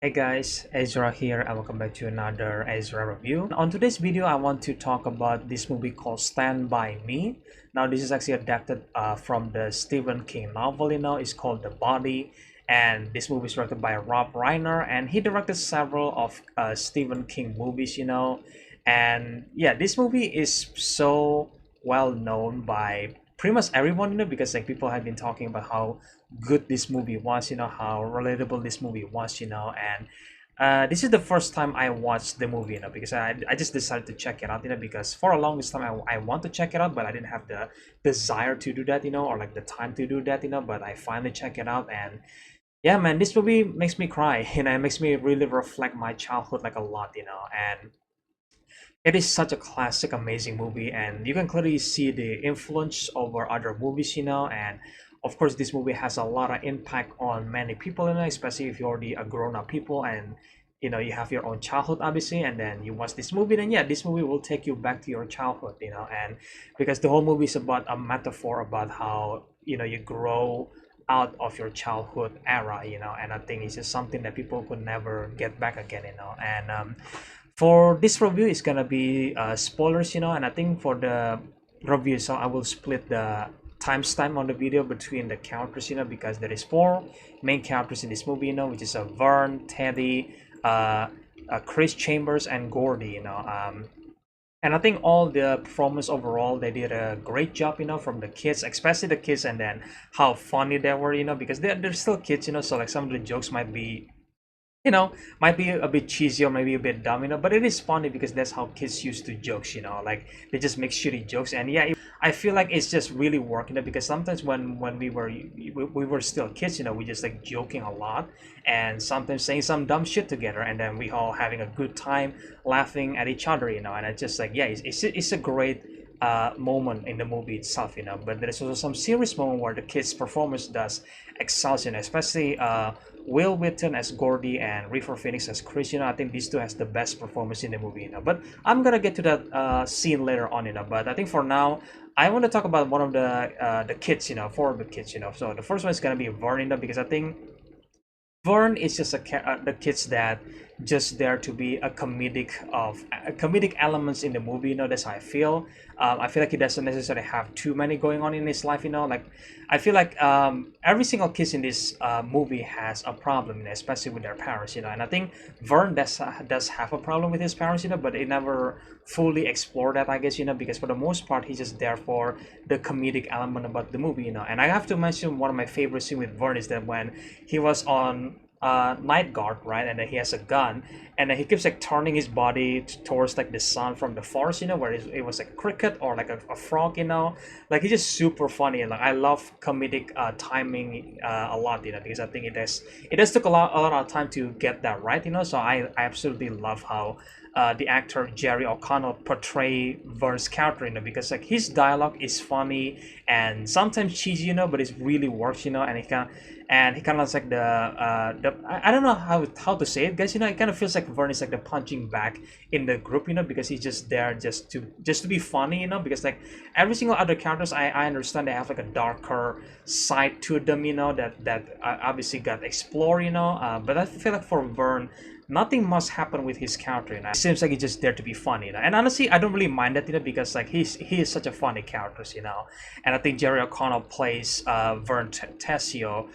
Hey guys, Ezra here and welcome back to another Ezra review. On today's video, I want to talk about this movie called Stand By Me. Now, this is actually adapted from the Stephen King novel, it's called The Body. And this movie is directed by Robreiner, and he directed several of Stephen King movies, And yeah, this movie is so well known by pretty much everyone, because like people have been talking about how good this movie was, how relatable this movie was, and this is the first time I watched the movie, because I just decided to check it out, because for a longest time I want to check it out, but I didn't have the desire to do that, or like the time to do that, but I finally check it out. And yeah, man, this movie makes me cry, it makes me really reflect my childhood like a lot, and it is such a classic, amazing movie, and you can clearly see the influence over other movies, and of course, this movie has a lot of impact on many people, especially if you're already a grown-up people and you have your own childhood, obviously, and then you watch this movie, then yeah, this movie will take you back to your childhood, and because the whole movie is about a metaphor about how you grow out of your childhood era, and I think it's just something that people could never get back again, and for this review it's gonna be spoilers, and I think for the review, so I will split the timestamp on the video between the characters, because there is four main characters in this movie, which is Vern, Teddy, Chris Chambers, and Gordie, and I think all the performance overall, they did a great job, from the kids, especially the kids, and then how funny they were, because they're still kids, so like some of the jokes you know, might be a bit cheesy or maybe a bit dumb, but it is funny because that's how kids used to jokes, like they just make shitty jokes. And yeah, I feel like it's just really working, because sometimes when we were still kids, we just like joking a lot and sometimes saying some dumb shit together, and then we all having a good time laughing at each other, and it's just like, yeah, it's a great moment in the movie itself, but there's also some serious moment where the kids performance does excels, especially wilwheaton as Gordie and riverphoenix as Chris. I think these two has the best performance in the movie, but I'm gonna get to that scene later on, but I think for now I want to talk about one of the kids, four of the kids, so the first one is gonna be Vern, because I think Vern is just the kids that just there to be a comedic elements in the movie. That's how I feel. I feel like he doesn't necessarily have too many going on in his life. Like I feel like every single kid in this movie has a problem, especially with their parents. And I think Vern does have a problem with his parents. But they never fully explore that, I guess. Because for the most part, he's just there for the comedic element about the movie. And I have to mention one of my favorite scenes with Vern is that when he was on night guard, right, and then he has a gun, and then he keeps like turning his body towards like the sun from the forest, where it was like a cricket or like a frog, like he's just super funny. And like I love comedic timing a lot, because I think it does took a lot of time to get that right, so I absolutely love how the actor Jerry O'Connell portray Vern's character, because like his dialogue is funny and sometimes cheesy, but it really works, and he kind of like I don't know how to say it, guys. It kind of feels like Vern is like the punching bag in the group, because he's just there just to be funny, because like every single other characters, I understand they have like a darker side to them, that obviously got explored, but I feel like for Vern, nothing must happen with his character. It seems like he's just there to be funny, and honestly I don't really mind that, because like he is such a funny character, and I think Jerry O'Connell plays Vern Tessio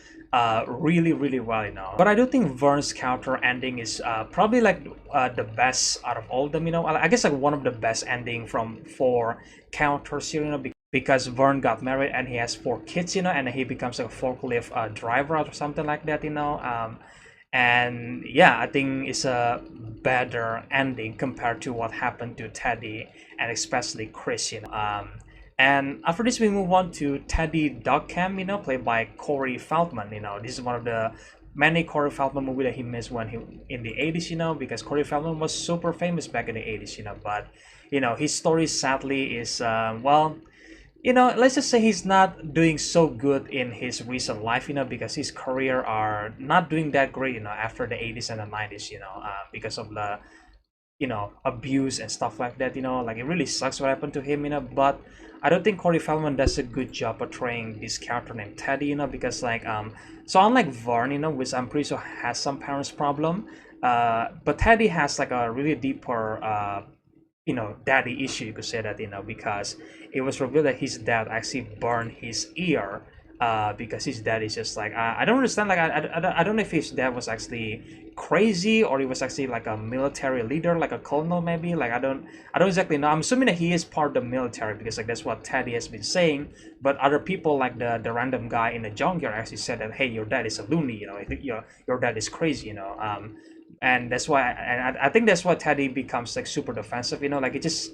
really well, but I do think Vern's character ending is probably like the best out of all of them, I guess like one of the best ending from four characters here, because Vern got married and he has four kids, and he becomes a forklift driver or something like that, and yeah, I think it's a better ending compared to what happened to Teddy and especially Chris, and after this, we move on to Teddy Duckham, played by Corey Feldman. This is one of the many Corey Feldman movie that he missed when he in the 80s, because Corey Feldman was super famous back in the 80s, but his story sadly is well, let's just say he's not doing so good in his recent life, because his career are not doing that great, after the 80s and the 90s, because of the you know, abuse and stuff like that, you know, like it really sucks what happened to him, you know. But I don't think Corey Feldman does a good job portraying this character named Teddy, you know, because like so unlike Vern, you know, which I'm pretty sure has some parents problem, but Teddy has like a really deeper you know, daddy issue, you could say that, you know, because it was revealed that his dad actually burned his ear, because his dad is just like, I don't understand, like I don't know if his dad was actually crazy or he was actually like a military leader, like a colonel maybe, like I don't exactly know. I'm assuming that he is part of the military because like that's what Teddy has been saying, but other people like the random guy in the junkyard actually said that, hey, your dad is a loony, you know, I think your dad is crazy, you know. And that's why, and I think that's why Teddy becomes like super defensive, you know, like it just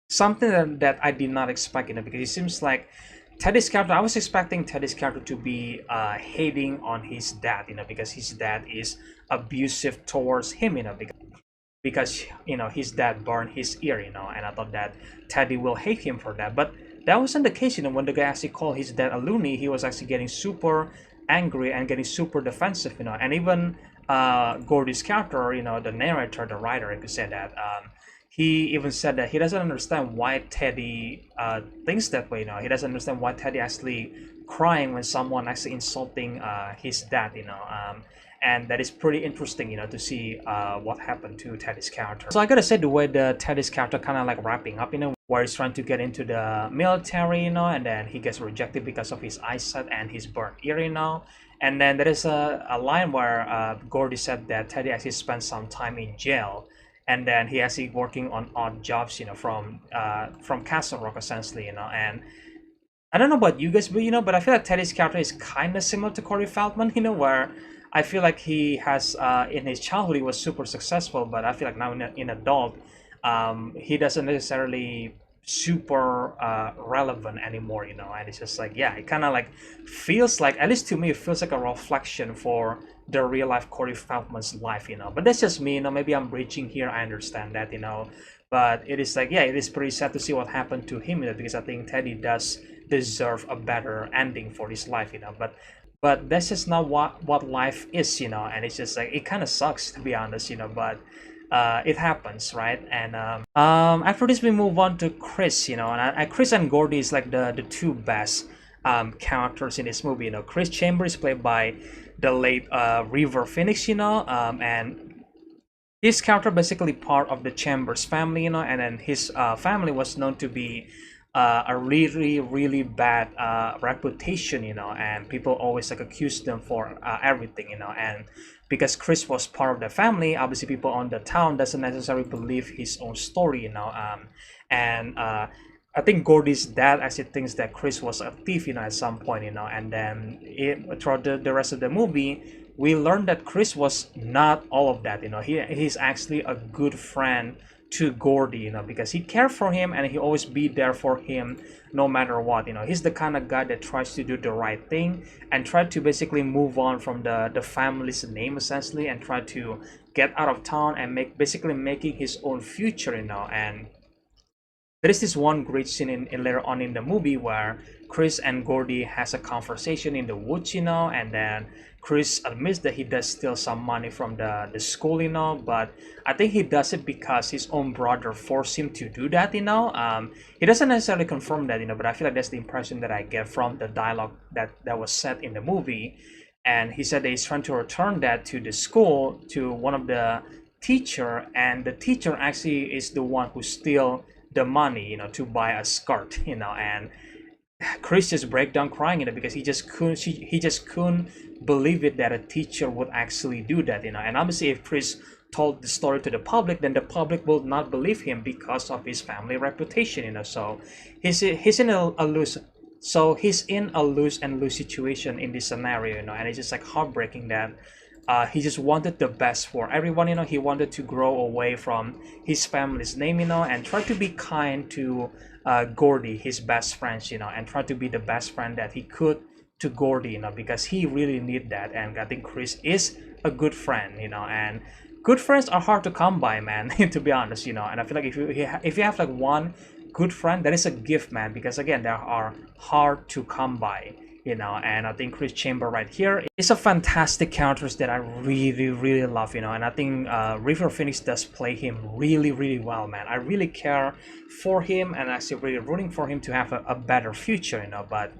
something that I did not expect, you know, because it seems like Teddy's character, I was expecting Teddy's character to be hating on his dad, you know, because his dad is abusive towards him, you know, because you know his dad burned his ear, you know, and I thought that Teddy will hate him for that, but that wasn't the case, you know. When the guy actually called his dad a loony, he was actually getting super angry and getting super defensive, you know. And even Gordie's character, you know, the narrator, the writer, you could say that, he even said that he doesn't understand why Teddy thinks that way, you know. He doesn't understand why Teddy actually crying when someone actually insulting his dad, you know. And that is pretty interesting, you know, to see what happened to Teddy's character. So I gotta say, the way the Teddy's character kind of like wrapping up, you know, where he's trying to get into the military, you know, and then he gets rejected because of his eyesight and his burnt ear, you know. And then there is a line where Gordie said that Teddy actually spent some time in jail, and then he actually working on odd jobs, you know, from Castle Rock essentially, you know. And I don't know about you guys, but you know, but I feel like Teddy's character is kind of similar to Corey Feldman, you know, where I feel like he has in his childhood he was super successful, but I feel like now in adult, he doesn't necessarily super relevant anymore, you know. And it's just like, yeah, it kind of like feels like, at least to me, it feels like a reflection for the real life Corey Feldman's life, you know. But that's just me, you know. Maybe I'm reaching here. I understand that, you know. But it is like, yeah, it is pretty sad to see what happened to him, you know, because I think Teddy does deserve a better ending for his life, you know. But that's just not what life is, you know. And it's just like, it kind of sucks, to be honest, you know. But it happens, right? And after this we move on to Chris, you know. And Chris and Gordie is like the two best characters in this movie, you know. Chris Chambers played by the late River Phoenix, you know. And his character basically part of the Chambers family, you know. And then his family was known to be a really bad reputation, you know, and people always like accuse them for everything, you know. And because Chris was part of the family, obviously people on the town doesn't necessarily believe his own story, you know. And I think Gordie's dad actually thinks that Chris was a thief, you know, at some point, you know. And then throughout the rest of the movie, we learned that Chris was not all of that, you know. He's actually a good friend to Gordie, you know, because he cared for him and he always be there for him no matter what, you know. He's the kind of guy that tries to do the right thing and try to basically move on from the family's name essentially, and try to get out of town and basically making his own future, you know. And there is this one great scene in later on in the movie where Chris and Gordie has a conversation in the woods, you know, and then Chris admits that he does steal some money from the school, you know, but I think he does it because his own brother forced him to do that, you know. He doesn't necessarily confirm that, you know, but I feel like that's the impression that I get from the dialogue that was said in the movie. And he said that he's trying to return that to the school, to one of the teacher, and the teacher actually is the one who steal the money, you know, to buy a skirt, you know. And Chris just break down crying, you know, because he just couldn't believe it that a teacher would actually do that, you know. And obviously if Chris told the story to the public, then the public will not believe him because of his family reputation, you know. So he's in a lose, so he's in a lose and lose situation in this scenario, you know. And it's just like heartbreaking that he just wanted the best for everyone, you know. He wanted to grow away from his family's name, you know, and try to be kind to Gordie, his best friends, you know, and try to be the best friend that he could to Gordie, you know, because he really need that. And I think Chris is a good friend, you know. And good friends are hard to come by, man, to be honest, you know. And I feel like if you have like one good friend, that is a gift, man, because again, they are hard to come by. you know. And I think Chris Chamber right here is a fantastic character that I really love, you know. And I think River Phoenix does play him really well, man. I really care for him and actually really rooting for him to have a better future, you know. But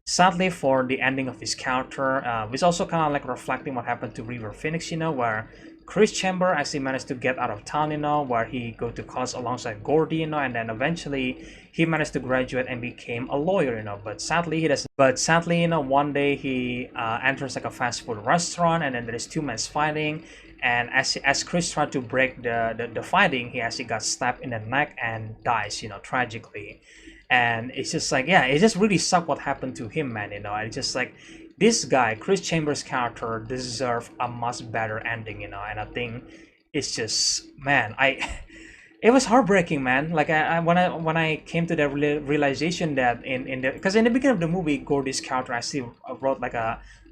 sadly, for the ending of his character, it's also kind of like reflecting what happened to River Phoenix, you know, where Chris Chamber actually managed to get out of town, you know, where he go to college alongside Gordie, you know, and then eventually he managed to graduate and became a lawyer, you know. But sadly, he doesn't. But sadly, you know, one day he enters like a fast food restaurant, and then there's two men fighting. And as Chris tried to break the fighting, he actually got stabbed in the neck and dies, you know, tragically. And it's just like, yeah, it just really sucked what happened to him, man, you know. And it's just like, this guy, Chris Chambers' character, deserved a much better ending, you know. And I think it's just, man, it was heartbreaking, man. Like when I came to the realization that because in the beginning of the movie, Gordie's character actually wrote like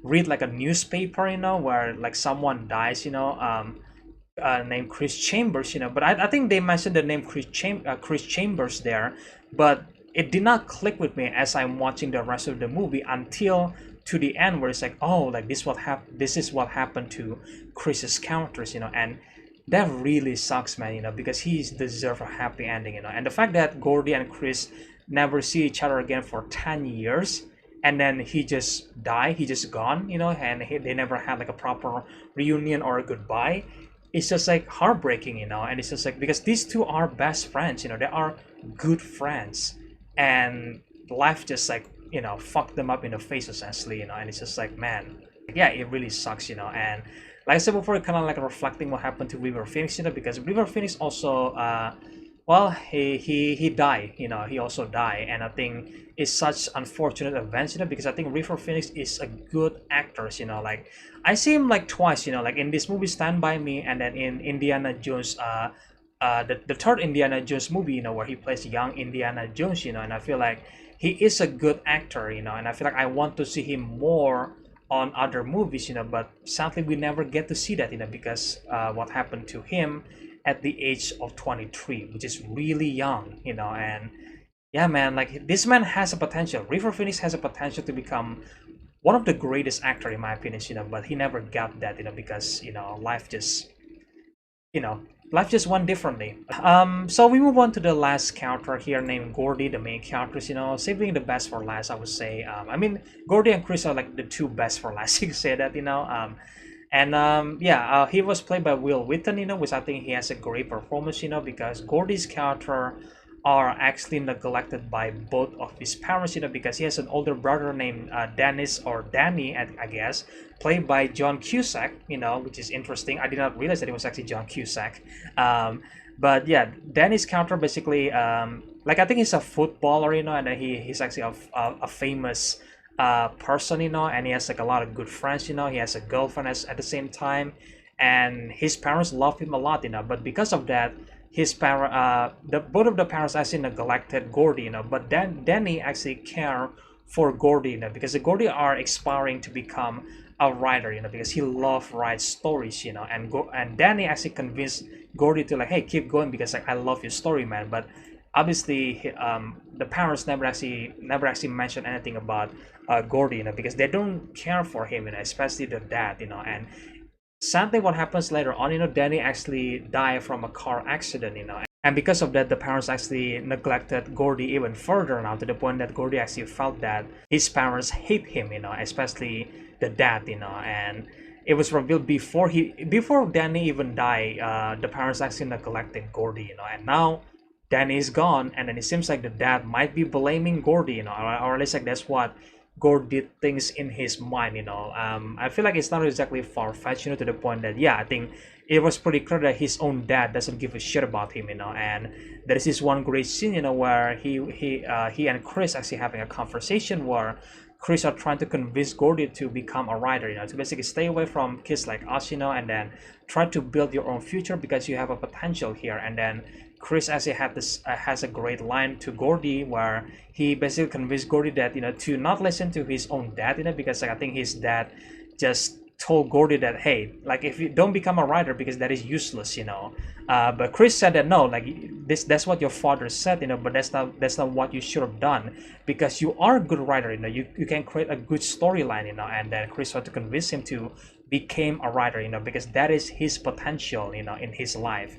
read like a newspaper, you know, where like someone dies, you know, named Chris Chambers, you know. But I think they mentioned the name Chris Chambers there, but it did not click with me as I'm watching the rest of the movie until to the end, where it's like, oh, like this is what happened to Chris's characters, you know. And that really sucks, man, you know, because he's deserve a happy ending, you know. And the fact that Gordie and Chris never see each other again for 10 years, and then he just died, he just gone, you know, and they never had like a proper reunion or a goodbye. It's just like heartbreaking, you know. And it's just like, because these two are best friends, you know, they are good friends, and life just like, you know, fucked them up in the face essentially, you know. And it's just like, man, yeah, it really sucks, you know. And like I said before, kind of like reflecting what happened to River Phoenix, you know, because River Phoenix also well, he died, you know. He also died, and I think it's such unfortunate events, you know, because I think River Phoenix is a good actor, you know. Like I see him like twice, you know, like in this movie Stand By Me, and then in Indiana Jones the third Indiana Jones movie, you know, where he plays young Indiana Jones, you know. And I feel like he is a good actor, you know, and I feel like I want to see him more on other movies, you know. But sadly, we never get to see that, you know, because what happened to him at the age of 23, which is really young, you know. And yeah, man, like this man has a potential. River Phoenix has a potential to become one of the greatest actor in my opinion, you know, but he never got that, you know, because, you know, life just, you know, life just went differently. So we move on to the last character here named Gordie, the main characters, you know, saving the best for last, I would say. I mean, Gordie and Chris are like the two best for last, you could say that, you know. He was played by wilwheaton, you know, which I think he has a great performance, you know, because Gordie's character are actually neglected by both of his parents, you know, because he has an older brother named Dennis, or Danny, I guess, played by John Cusack, you know, which is interesting. I did not realize that it was actually John Cusack. But yeah, Danny's character basically, like I think he's a footballer, you know, and he's actually a famous person, you know, and he has like a lot of good friends, you know. He has a girlfriend at the same time, and his parents love him a lot, you know. But because of that, his both of the parents actually neglected Gordie, you know. But then Danny actually care for Gordie, you know, because the Gordie are aspiring to become a writer, you know, because he love write stories, you know. And Danny actually convinced Gordie to like, hey, keep going, because like I love your story, man. But obviously the parents never actually mentioned anything about Gordie, you know, because they don't care for him, you know, especially the dad, you know. And sadly, what happens later on, you know, Danny actually died from a car accident, you know. And because of that, the parents actually neglected Gordie even further now, to the point that Gordie actually felt that his parents hate him, you know, especially the dad, you know. And it was revealed before Danny even died, the parents actually neglected Gordie, you know. And now Danny is gone, and then it seems like the dad might be blaming Gordie, you know, or at least like that's what Gordie thinks in his mind, you know. I feel like it's not exactly far-fetched, you know, to the point that, yeah, I think it was pretty clear that his own dad doesn't give a shit about him, you know. And there is this one great scene, you know, where he and Chris actually having a conversation where Chris are trying to convince Gordie to become a writer, you know, to basically stay away from kids like us, you know, and then try to build your own future because you have a potential here. And then Chris actually has a great line to Gordie where he basically convinced Gordie that, you know, to not listen to his own dad, you know, because like I think his dad just told Gordie that, hey, like, if you don't become a writer because that is useless, you know. But Chris said that no, like, that's what your father said, you know, but that's not what you should have done, because you are a good writer, you know, you can create a good storyline, you know. And then Chris tried to convince him to become a writer, you know, because that is his potential, you know, in his life.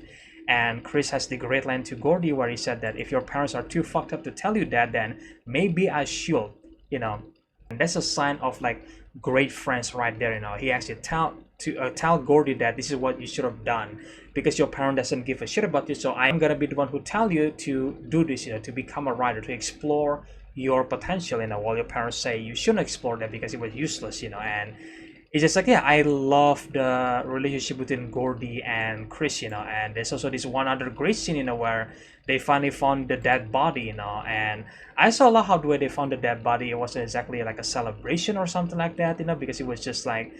And Chris has the great line to Gordie where he said that if your parents are too fucked up to tell you that, then maybe I should, you know. And that's a sign of like great friends right there, you know. He actually tell Gordie that this is what you should have done because your parent doesn't give a shit about you, so I'm gonna be the one who tell you to do this, you know, to become a writer, to explore your potential, you know, while your parents say you shouldn't explore that because it was useless, you know. And it's just like, yeah, I love the relationship between Gordie and Chris, you know. And there's also this one other great scene, you know, where they finally found the dead body, you know. And I saw a lot how the way they found the dead body, it wasn't exactly like a celebration or something like that, you know, because it was just like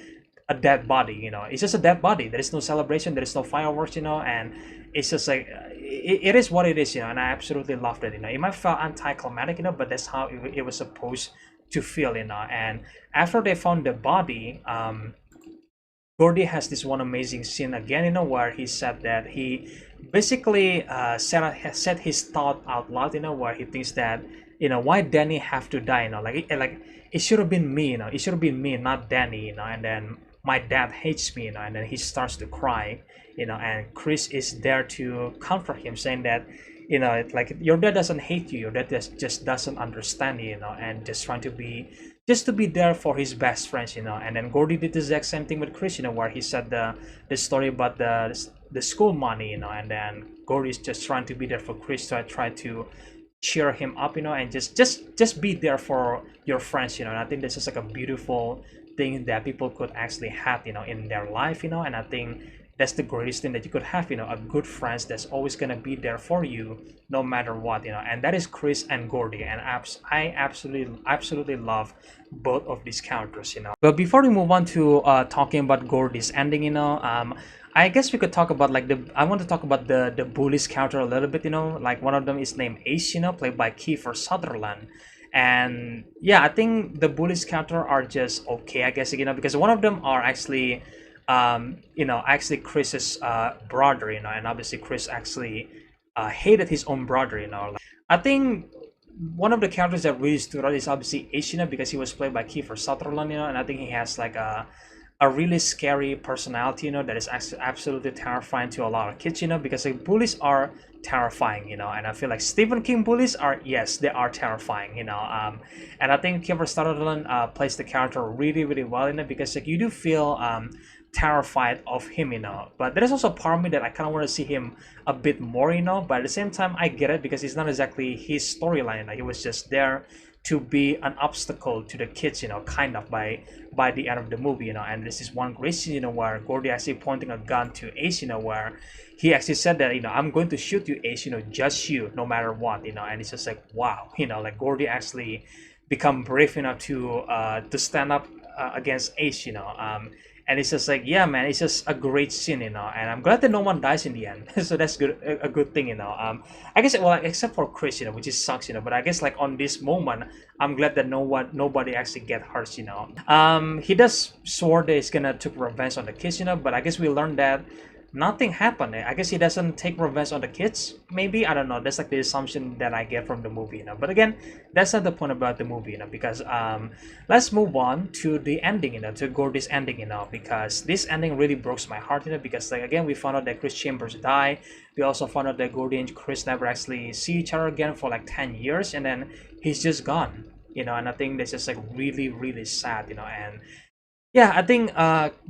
a dead body, you know. It's just a dead body. There is no celebration, there is no fireworks, you know. And it's just like it is what it is, you know. And I absolutely loved it, you know. It might feel anticlimactic, you know, but that's how it was supposed to feel, you know. And after they found the body, Gordie has this one amazing scene again, you know, where he said that he basically said his thought out loud, you know, where he thinks that, you know, why Danny have to die, you know, like it should have been me, you know, it should have been me, not Danny, you know. And then my dad hates me, you know. And then he starts to cry, you know, and Chris is there to comfort him, saying that, you know, like, your dad doesn't hate you, your dad just doesn't understand you, you know, and just trying to be there for his best friends, you know. And then Gordie did the exact same thing with Chris, you know, where he said the story about the school money, you know. And then Gordie's just trying to be there for Chris to try to cheer him up, you know, and just be there for your friends, you know. And I think this is like a beautiful thing that people could actually have, you know, in their life, you know. And I think that's the greatest thing that you could have, you know, a good friends that's always gonna be there for you no matter what, you know. And that is Chris and Gordie, and I absolutely love both of these characters, you know. But before we move on to talking about Gordie's ending, you know, I guess we could talk about like I want to talk about the bullies character a little bit, you know. Like, one of them is named Ace, you know, played by Kiefersutherland. And yeah, I think the bullies character are just okay, I guess, you know, because one of them are actually you know, actually Chris's brother, you know. And obviously Chris actually hated his own brother, you know. Like, I think one of the characters that really stood out is obviously Ace, you know, because he was played by Kiefer Sutherland, you know. And I think he has like a really scary personality, you know, that is absolutely terrifying to a lot of kids, you know, because like, bullies are terrifying, you know. And I feel like Stephen King bullies are, yes, they are terrifying, you know. And I think Kiefer Sutherland plays the character really well, you know, because like, you do feel terrified of him, you know. But there is also a part of me that I kind of want to see him a bit more, you know. But at the same time, I get it, because it's not exactly his storyline, you know. He was just there to be an obstacle to the kids, you know, kind of by the end of the movie, you know. And this is one great scene, you know, where Gordie actually pointing a gun to Ace, you know, where he actually said that, you know, I'm going to shoot you, Ace, you know, just you, no matter what, you know. And it's just like, wow, you know, like, Gordie actually become brave enough to stand up against Ace, you know. And it's just like, yeah, man, it's just a great scene, you know. And I'm glad that no one dies in the end. So that's good, a good thing, you know. I guess, well, except for Chris, you know, which is sucks, you know. But I guess like on this moment, I'm glad that nobody actually get hurt, you know. He does swore that he's gonna take revenge on the kids, you know. But I guess we learned that nothing happened. I guess he doesn't take revenge on the kids, maybe, I don't know. That's like the assumption that I get from the movie, you know. But again, that's not the point about the movie, you know, because let's move on to the ending, you know, to Gordie's ending, you know, because this ending really broke my heart, you know, because like, again, we found out that Chris Chambers died. We also found out that Gordie and Chris never actually see each other again for like 10 years, and then he's just gone, you know. And I think that's just like really sad, you know. And yeah, I think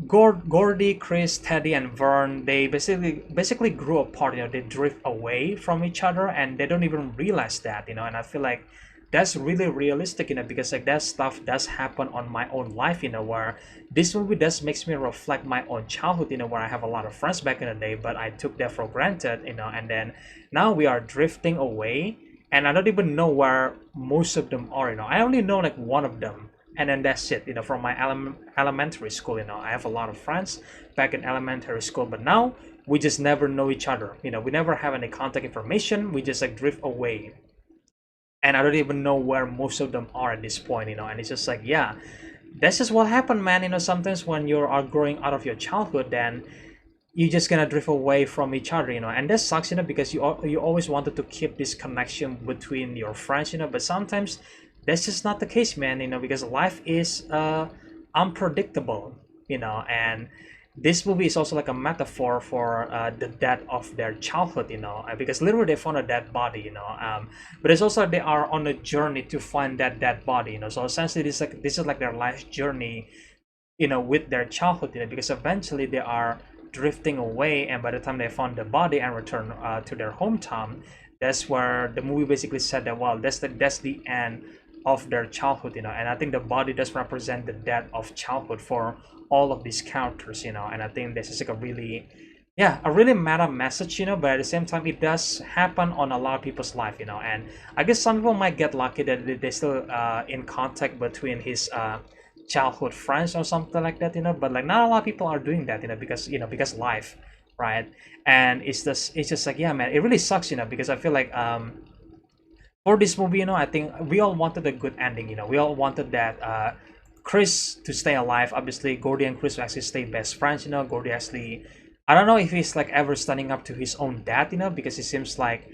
Gordie, Chris, Teddy, and Vern, they basically grew apart, you know. They drift away from each other, and they don't even realize that, you know. And I feel like that's really realistic, you know, because like that stuff does happen on my own life, you know, where this movie does makes me reflect my own childhood, you know, where I have a lot of friends back in the day, but I took that for granted, you know. And then now we are drifting away, and I don't even know where most of them are, you know. I only know like one of them, and then that's it, you know, from my elementary school, you know. I have a lot of friends back in elementary school, but now we just never know each other, you know. We never have any contact information. We just like drift away, and I don't even know where most of them are at this point, you know. And it's just like, yeah, that's just what happened, man. You know, sometimes when you are growing out of your childhood, then you're just gonna drift away from each other, you know, and that sucks, you know, because you always wanted to keep this connection between your friends, you know, but sometimes that's just not the case, man, you know, because life is unpredictable, you know, and this movie is also like a metaphor for the death of their childhood, you know, because literally they found a dead body, you know, but it's also they are on a journey to find that dead body, you know, so essentially this is like their life journey, you know, with their childhood, you know, because eventually they are drifting away, and by the time they found the body and return to their hometown, that's where the movie basically said that, well, that's the end of their childhood, you know, and I think the body does represent the death of childhood for all of these characters, you know, and I think this is like a really, yeah, a really meta message, you know, but at the same time it does happen on a lot of people's life, you know, and I guess some people might get lucky that they still in contact between his childhood friends or something like that, you know, but like not a lot of people are doing that, you know, because life, right? And it's just like, yeah, man, it really sucks, you know, because I feel like for this movie, you know, I think we all wanted a good ending, you know, we all wanted that Chris to stay alive. Obviously Gordie and Chris will actually stay best friends, you know. Gordie actually, I don't know if he's like ever standing up to his own dad, you know, because it seems like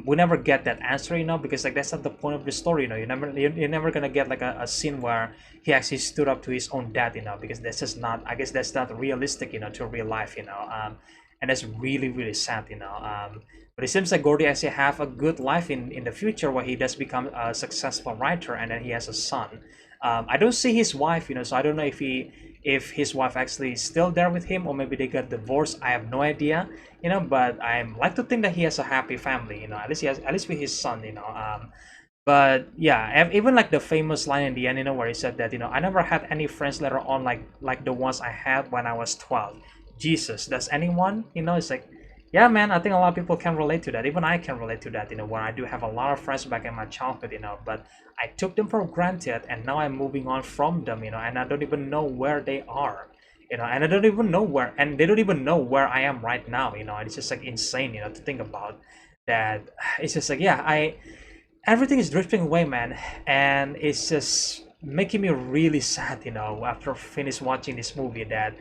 we never get that answer, you know, because like that's not the point of the story, you know. You're never gonna get like a scene where he actually stood up to his own dad, you know, because that's just not, I guess that's not realistic, you know, to real life, you know. And that's really really sad, you know. But it seems like Gordie actually have a good life in the future, where he does become a successful writer, and then he has a son. I don't see his wife, you know, so I don't know if his wife actually is still there with him, or maybe they got divorced. I have no idea, you know, but I like to think that he has a happy family, you know, at least he has, at least with his son, you know. But yeah, even like the famous line in the end, you know, where he said that, you know, I never had any friends later on like the ones I had when I was 12. Jesus, does anyone, you know? It's like, yeah, man, I think a lot of people can relate to that. Even I can relate to that, you know, where I do have a lot of friends back in my childhood, you know, but I took them for granted, and now I'm moving on from them, you know, and I don't even know where they are, you know, and I don't even know where, and they don't even know where I am right now, you know. It's just like insane, you know, to think about that. It's just like, yeah, everything is drifting away, man, and it's just making me really sad, you know, after finish watching this movie, that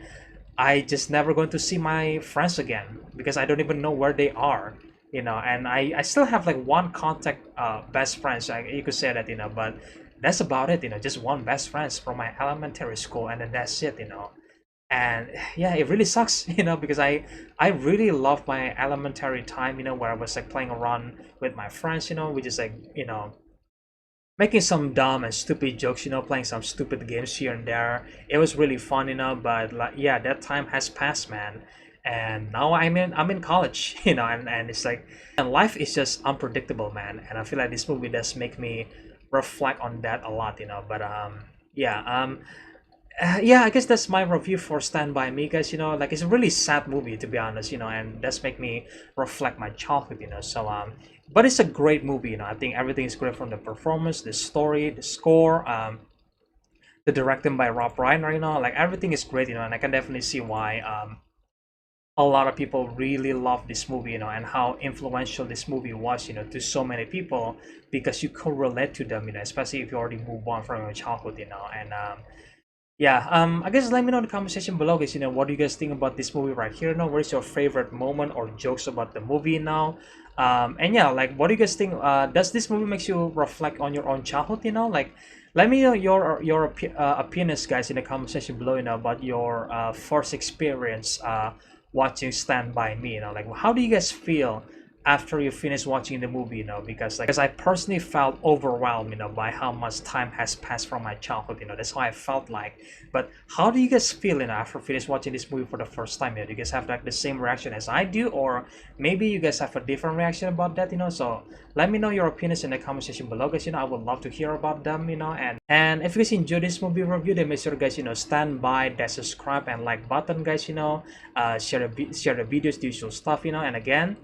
I just never going to see my friends again, because I don't even know where they are, you know. And I still have like one contact best friends, you could say that, you know, but that's about it, you know, just one best friends from my elementary school, and then that's it, you know. And yeah, it really sucks, you know, because I really love my elementary time, you know, where I was like playing around with my friends, you know, which is like, you know, making some dumb and stupid jokes, you know, playing some stupid games here and there. It was really fun, you know, but like, yeah, that time has passed, man. And now I'm in college, you know, and it's like, and life is just unpredictable, man. And I feel like this movie does make me reflect on that a lot, you know. But yeah, yeah, I guess that's my review for Stand By Me, guys. You know, like it's a really sad movie, to be honest, you know, and does make me reflect my childhood, you know. So but it's a great movie, you know. I think everything is great, from the performance, the story, the score, the directing by Robreiner, you know, like everything is great, you know, and I can definitely see why a lot of people really love this movie, you know, and how influential this movie was, you know, to so many people, because you could relate to them, you know, especially if you already moved on from your childhood, you know. And yeah, I guess let me know in the comment section below, guys, you know, what do you guys think about this movie right here? You know, what is your favorite moment or jokes about the movie now? And yeah, like, what do you guys think? Does this movie makes you reflect on your own childhood, you know? Like, let me know your opinions, guys, in the comment section below, you know, about your first experience watching Stand By Me, you know, like, how do you guys feel after you finish watching the movie, you know, because like, because I personally felt overwhelmed, you know, by how much time has passed from my childhood, you know. That's how I felt like. But how do you guys feel, you know, after finish watching this movie for the first time? You know, do you guys have like the same reaction as I do, or maybe you guys have a different reaction about that, you know? So let me know your opinions in the comment section below, guys. You know, I would love to hear about them, you know. And if you guys enjoyed this movie review, then make sure, guys, you know, stand by that subscribe and like button, guys, you know. Share the videos, the usual stuff, you know. And again,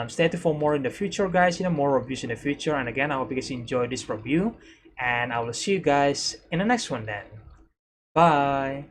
stay tuned for more in the future, guys, you know, more reviews in the future. And again, I hope you guys enjoyed this review, and I will see you guys in the next one then. Bye.